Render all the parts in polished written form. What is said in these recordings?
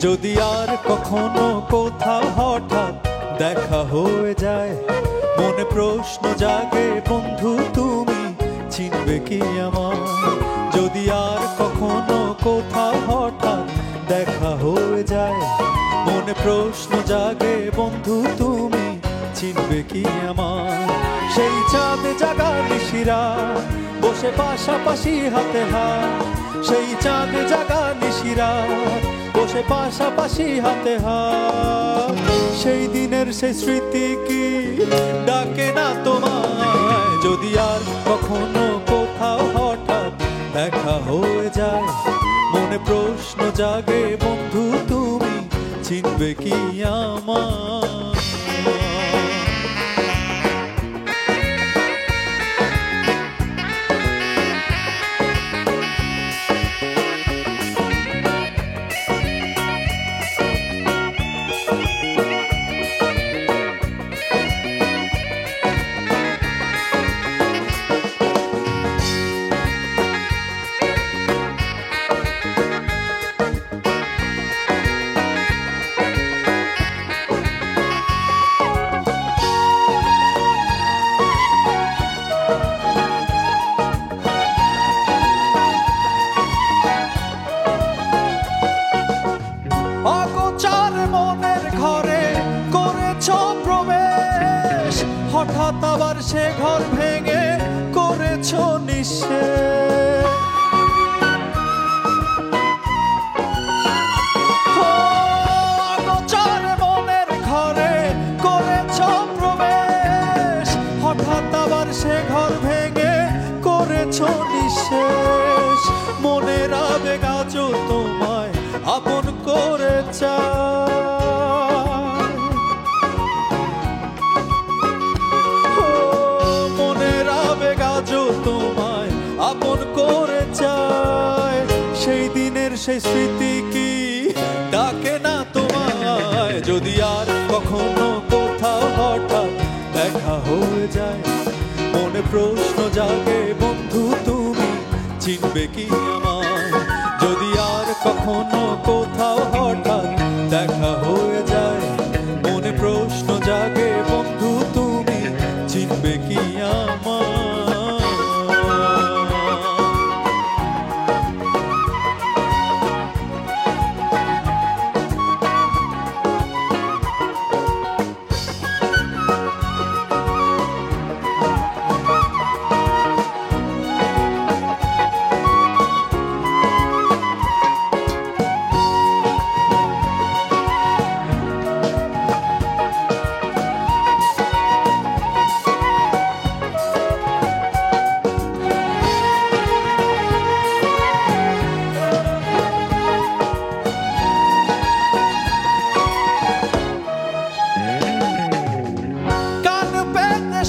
যদি আর কখনো কোথাও হঠাৎ দেখা হয়ে যায়, মনে প্রশ্ন জাগে বন্ধু তুমি চিনবে কি আমায়? যদি আর কখনো কোথাও হঠাৎ দেখা হয়ে যায়, মনে প্রশ্ন জাগে বন্ধু তুমি চিনবে কি আমায়? সেই চাঁদ জাগা নিশিরা বসে পাশাপাশি হাতে হাত, সেই চাঁদ জাগা নিশিরা বসে পাশাপাশি হাতে হাত, সেই দিনের সেই স্মৃতি কি ডাকে না তোমায়? যদি আর কখনো কোথাও হঠাৎ দেখা হয়ে যায়, মনে প্রশ্ন জাগে বন্ধু তুমি চিনবে কি আমায়? হঠাৎ আবার সে ঘর ভেঙে করেছো নিঃশেষ, অগোচর মনের ঘরে করেছো প্রবেশ, হঠাৎ আবার সে ঘর ভেঙে করেছো নিঃশেষ। মনের আবেগ আজও তোমায় আপন করে চায়, তোমায় আপন করে চায়, সেই দিনের সেই স্মৃতি কি ডাকে না তোমায়? যদি আর কখনো কোথাও হঠাৎ দেখা হয়ে যায়, মনে প্রশ্ন জাগে বন্ধু তুমি চিনবে কি আমায়? যদি আর কখনো কোথাও হঠাৎ দেখা হয়ে যায়, মনে প্রশ্ন জাগে বন্ধু তুমি চিনবে কি আমায়?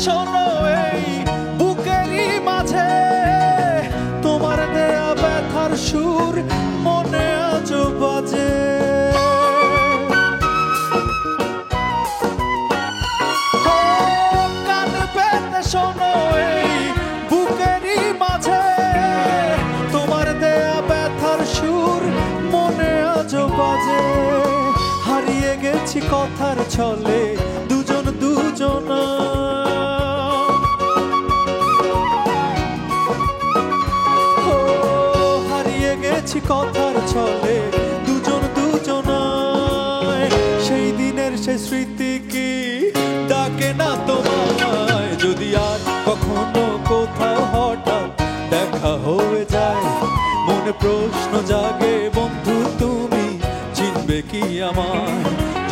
শোনো এই বুকেরই মাঝে তোমার দেয়া ব্যথার সুর মনে আজও বাজে, কান পেতে শোনো এই বুকেরই মাঝে তোমার দেয়া ব্যথার সুর মনে আজও বাজে। হারিয়ে গেছি কথার ছলে দুজন দুজনা, কথার ছলে দুজন দুজনায়, সেই দিনের সেই স্মৃতি কি ডাকে না তোমায়? যদি আর কখনো কোথাও হঠাৎ দেখা হয়ে যায়, মনে প্রশ্ন জাগে বন্ধু তুমি চিনবে কি আমায়?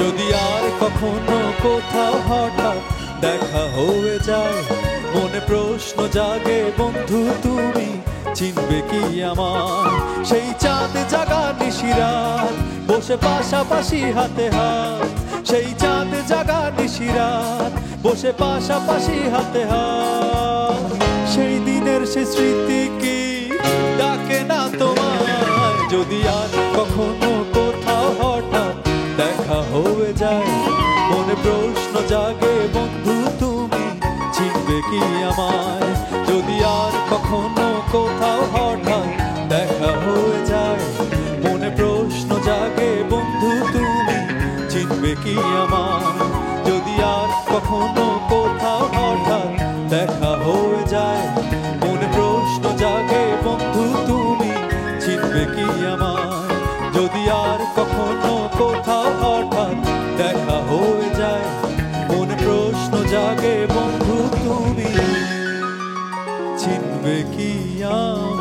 যদি আর কখনো কোথাও হঠাৎ দেখা হয়ে যায়, মনে প্রশ্ন জাগে বন্ধু তুমি চিনবে কি আমায়? সেই চাঁদ জাগা নিশিরাত বসে পাশাপাশি হাতে হাত, সেই চাঁদ জাগা নিশিরাত বসে পাশাপাশি হাতে হাত, সেই দিনের সেই স্মৃতি কি ডাকে না তোমায়? যদি আর কখনো কোথাও হঠাৎ দেখা হয়ে যায়, মনে প্রশ্ন জাগে বন্ধু তুমি চিনবে কি আমায়? যদি আর কখনো কোথাও হঠাৎ দেখা হয়ে যায়, মনে প্রশ্ন জাগে বন্ধু তুমি চিনবে কি আমার যদি আর কখনো কোথাও হঠাৎ দেখা হয়ে যায় মনে প্রশ্ন জাগে বন্ধু তুমি চিনবে কি আমার যদি আর কখনো কোথাও হঠাৎ দেখা হয়ে যায় মনে প্রশ্ন জাগে বন্ধু তুমি চিনবে কি আমার